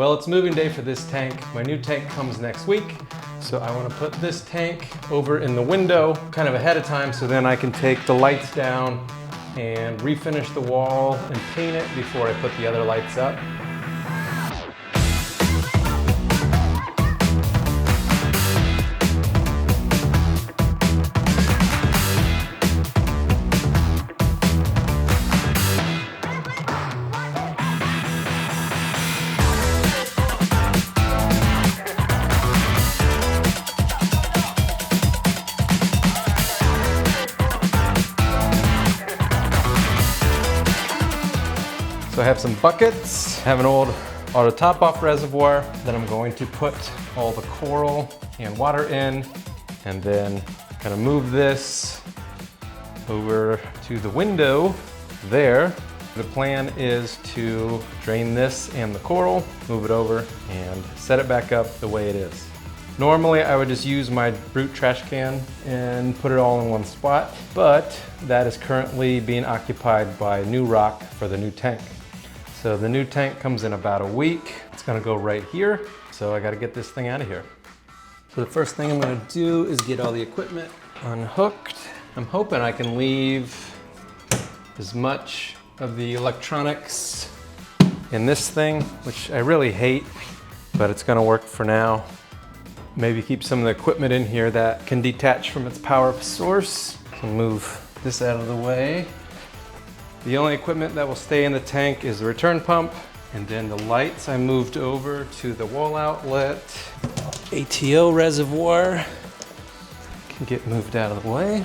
Well, it's moving day for this tank. My new tank comes next week. So I want to put this tank over in the window kind of ahead of time so then I can take the lights down and refinish the wall and paint it before I put the other lights up. So I have some buckets, I have an old auto top-off reservoir that I'm going to put all the coral and water in, and then kind of move this over to the window there. The plan is to drain this and the coral, move it over, and set it back up the way it is. Normally I would just use my Brute trash can and put it all in one spot, but that is currently being occupied by new rock for the new tank. So the new tank comes in about a week. It's gonna go right here. So I gotta get this thing out of here. So the first thing I'm gonna do is get all the equipment unhooked. I'm hoping I can leave as much of the electronics in this thing, which I really hate, but it's gonna work for now. Maybe keep some of the equipment in here that can detach from its power source. So move this out of the way. The only equipment that will stay in the tank is the return pump, and then the lights I moved over to the wall outlet. ATO reservoir can get moved out of the way.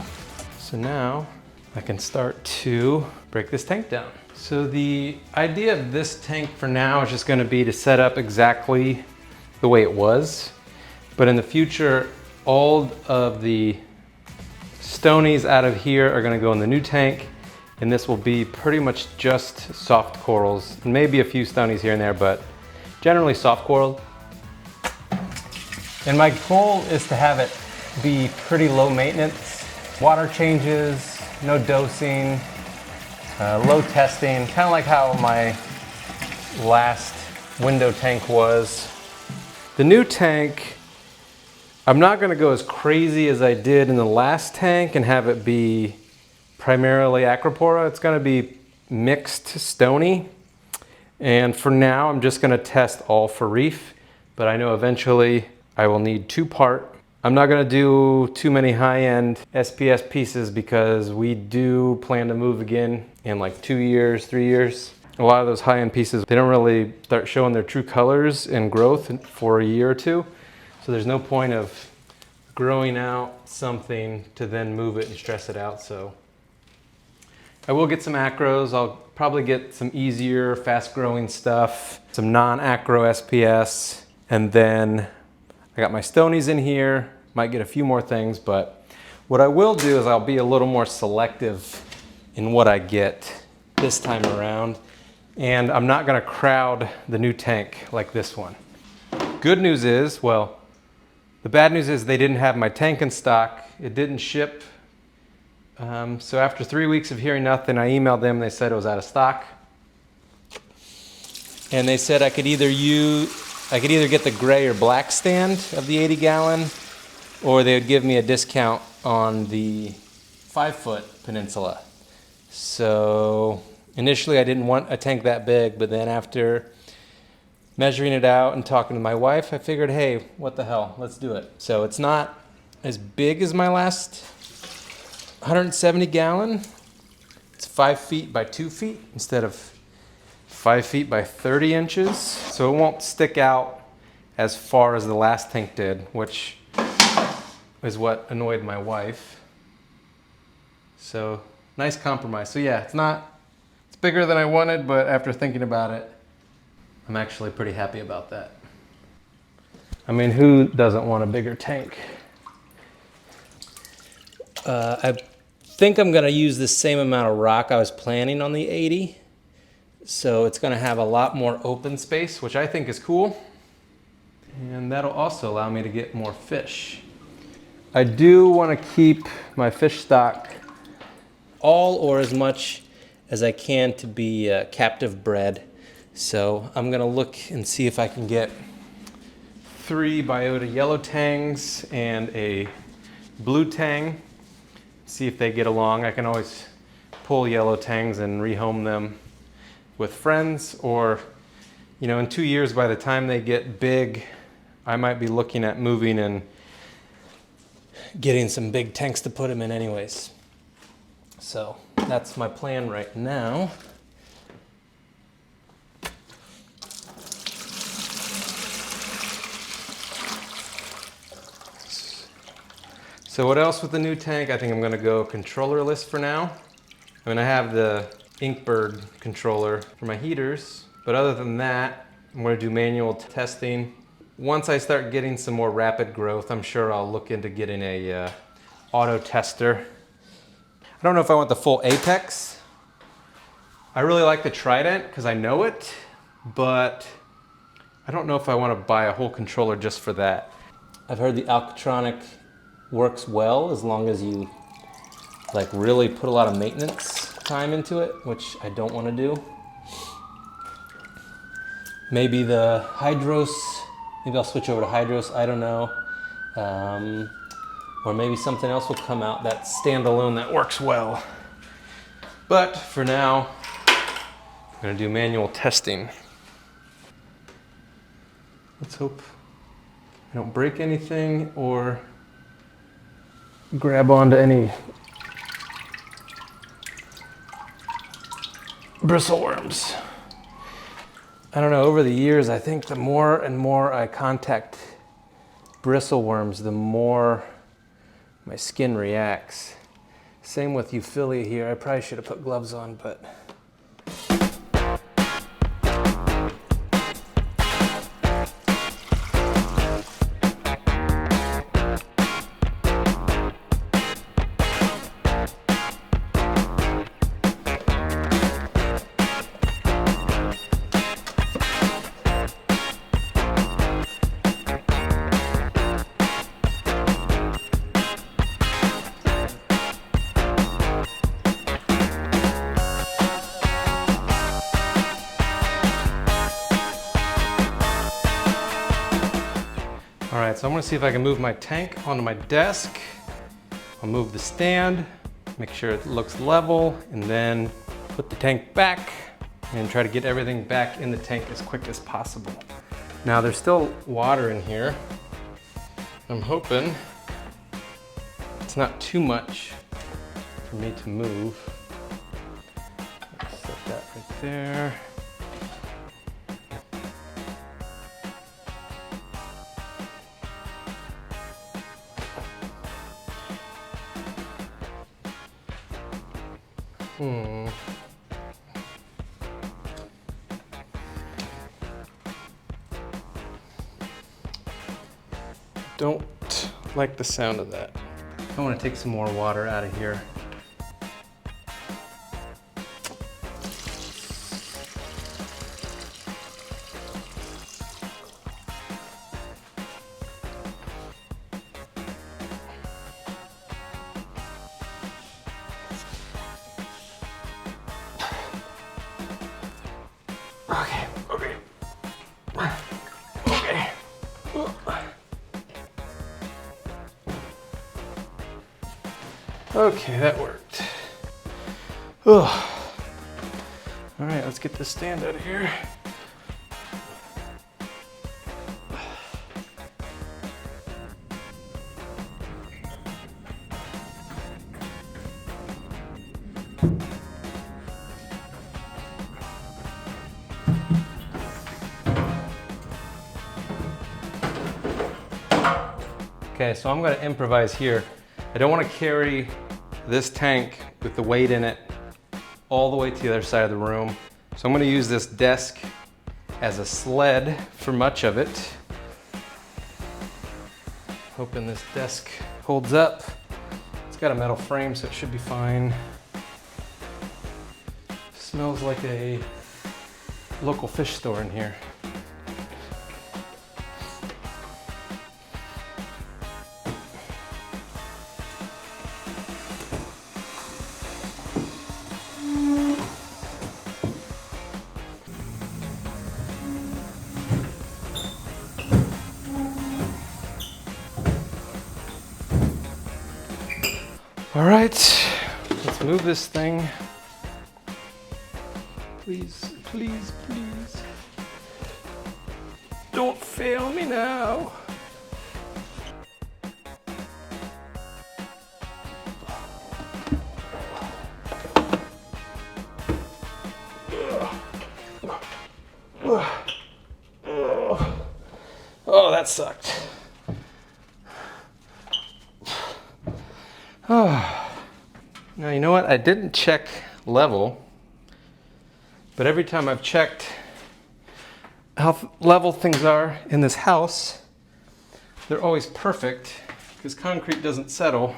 So now I can start to break this tank down. So the idea of this tank for now is just gonna be to set up exactly the way it was. But in the future, all of the stonies out of here are gonna go in the new tank, and this will be pretty much just soft corals, maybe a few stonies here and there, but generally soft coral. And my goal is to have it be pretty low maintenance. Water changes, no dosing, low testing, kind of like how my last window tank was. The new tank, I'm not gonna go as crazy as I did in the last tank and have it be primarily acropora. It's gonna be mixed stony. And for now, I'm just gonna test all for reef, but I know eventually I will need 2-part. I'm not gonna do too many high-end SPS pieces because we do plan to move again in like 2 years, 3 years. A lot of those high-end pieces, they don't really start showing their true colors and growth for a year or two. So there's no point of growing out something to then move it and stress it out. So I will get some acros. I'll probably get some easier, fast-growing stuff, some non-acro SPS, and then I got my stonies in here. Might get a few more things, but what I will do is I'll be a little more selective in what I get this time around, and I'm not gonna crowd the new tank like this one. Good news is, well, the bad news is they didn't have my tank in stock. It didn't ship. So after 3 weeks of hearing nothing, I emailed them. They said it was out of stock. And they said I could either get the gray or black stand of the 80-gallon, or they would give me a discount on the 5-foot Peninsula. So initially I didn't want a tank that big, but then after measuring it out and talking to my wife, I figured, hey, what the hell, let's do it. So it's not as big as my last 170-gallon. It's 5 feet by 2 feet instead of 5 feet by 30 inches. So it won't stick out as far as the last tank did, which is what annoyed my wife. So nice compromise. So yeah, it's bigger than I wanted, but after thinking about it, I'm actually pretty happy about that. I mean, who doesn't want a bigger tank? I think I'm gonna use the same amount of rock I was planning on the 80. So it's gonna have a lot more open space, which I think is cool. And that'll also allow me to get more fish. I do wanna keep my fish stock all or as much as I can to be captive bred. So I'm gonna look and see if I can get 3 biota yellow tangs and a blue tang. See if they get along. I can always pull yellow tangs and rehome them with friends, or you know, in 2 years, by the time they get big, I might be looking at moving and getting some big tanks to put them in anyways. So that's my plan right now. So what else with the new tank? I think I'm gonna go controllerless for now. I mean, I have the Inkbird controller for my heaters, but other than that, I'm gonna do manual testing. Once I start getting some more rapid growth, I'm sure I'll look into getting a auto tester. I don't know if I want the full Apex. I really like the Trident because I know it, but I don't know if I want to buy a whole controller just for that. I've heard the Alcatronic works well as long as you like really put a lot of maintenance time into it, which I don't want to do. Maybe the Hydros, maybe I'll switch over to Hydros, I don't know. Or maybe something else will come out that's standalone that works well. But for now, I'm gonna do manual testing. Let's hope I don't break anything or grab onto any bristleworms. I don't know, over the years, I think the more and more I contact bristleworms, the more my skin reacts. Same with Euphilia here. I probably should have put gloves on, but. All right, so I'm gonna see if I can move my tank onto my desk. I'll move the stand, make sure it looks level, and then put the tank back and try to get everything back in the tank as quick as possible. Now there's still water in here. I'm hoping it's not too much for me to move. Let's set that right there. Don't like the sound of that. I want to take some more water out of here. Okay, that worked. Oh. All right, let's get this stand out of here. Okay, so I'm gonna improvise here. I don't want to carry this tank with the weight in it all the way to the other side of the room. So I'm going to use this desk as a sled for much of it. Hoping this desk holds up. It's got a metal frame, so it should be fine. Smells like a local fish store in here. All right, let's move this thing. Please, please, please. Don't fail me now. Oh, that sucked. Oh. Now, you know what? I didn't check level, but every time I've checked how level things are in this house, they're always perfect because concrete doesn't settle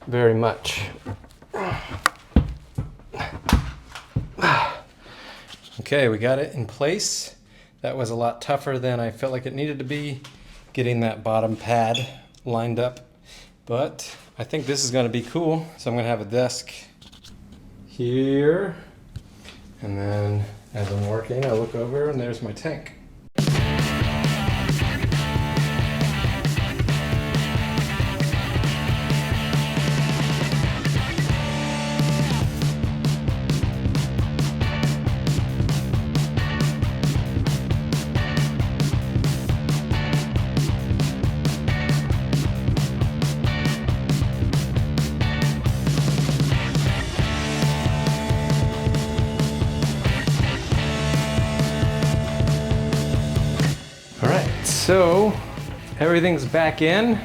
very much. Okay, we got it in place. That was a lot tougher than I felt like it needed to be, getting that bottom pad lined up. But I think this is gonna be cool. So I'm gonna have a desk here. And then as I'm working, I look over and there's my tank. So everything's back in.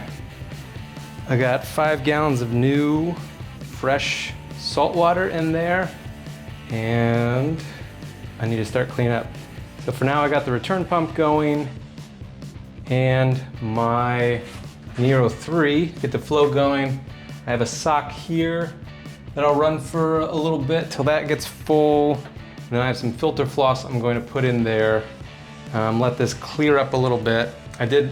I got 5 gallons of new, fresh salt water in there, and I need to start cleaning up. So for now, I got the return pump going and my Nero 3, get the flow going. I have a sock here that I'll run for a little bit till that gets full. And then I have some filter floss I'm going to put in there. Let this clear up a little bit. I did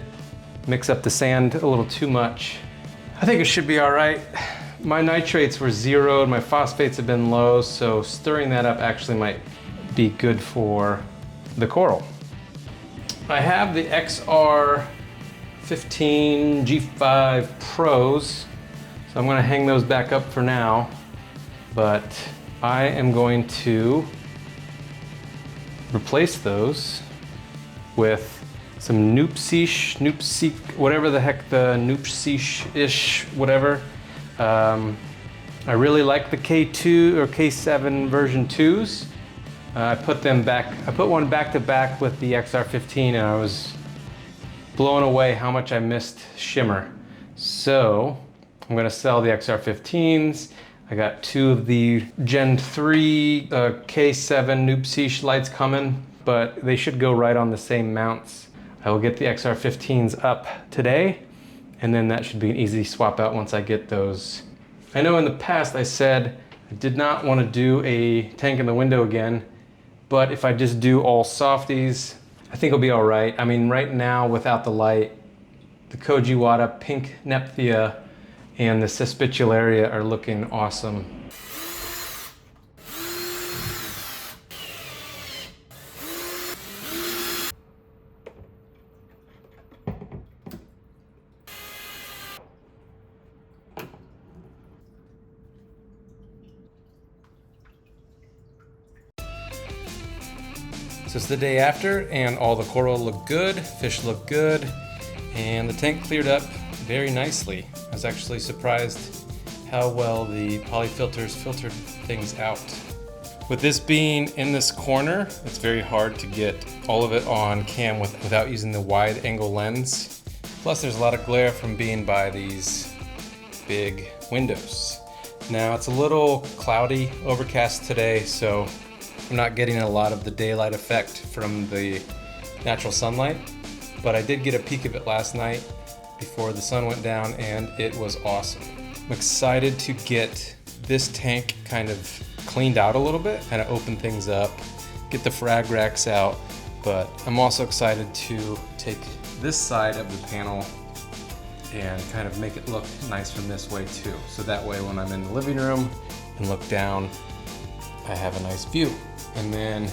mix up the sand a little too much. I think it should be all right. My nitrates were zeroed, my phosphates have been low, so stirring that up actually might be good for the coral. I have the XR 15 G5 Pros, so I'm gonna hang those back up for now, but I am going to replace those with some Noopseek, whatever the heck the Noopseek-ish, whatever. I really like the K2 or K7 version 2s. I put one back to back with the XR15 and I was blown away how much I missed shimmer. So I'm gonna sell the XR15s. I got 2 of the Gen 3 K7 Noopseek lights coming, but they should go right on the same mounts. I will get the XR15s up today, and then that should be an easy swap out once I get those. I know in the past I said I did not want to do a tank in the window again, but if I just do all softies, I think it'll be all right. I mean, right now without the light, the Kojiwara Pink Nephthya and the Cespitularia are looking awesome. So it's the day after and all the coral look good, fish look good, and the tank cleared up very nicely. I was actually surprised how well the polyfilters filtered things out. With this being in this corner, it's very hard to get all of it on cam without using the wide angle lens. Plus there's a lot of glare from being by these big windows. Now it's a little cloudy, overcast today, so I'm not getting a lot of the daylight effect from the natural sunlight, but I did get a peek of it last night before the sun went down and it was awesome. I'm excited to get this tank kind of cleaned out a little bit, kind of open things up, get the frag racks out, but I'm also excited to take this side of the panel and kind of make it look nice from this way too. So that way when I'm in the living room and look down, I have a nice view. And then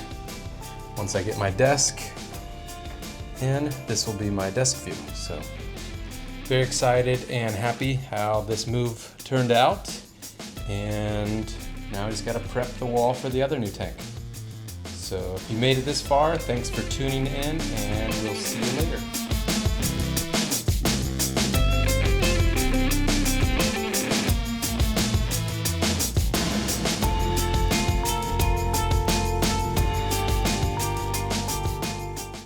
once I get my desk in, this will be my desk view. So very excited and happy how this move turned out. And now I just gotta prep the wall for the other new tank. So if you made it this far, thanks for tuning in, and we'll see you later.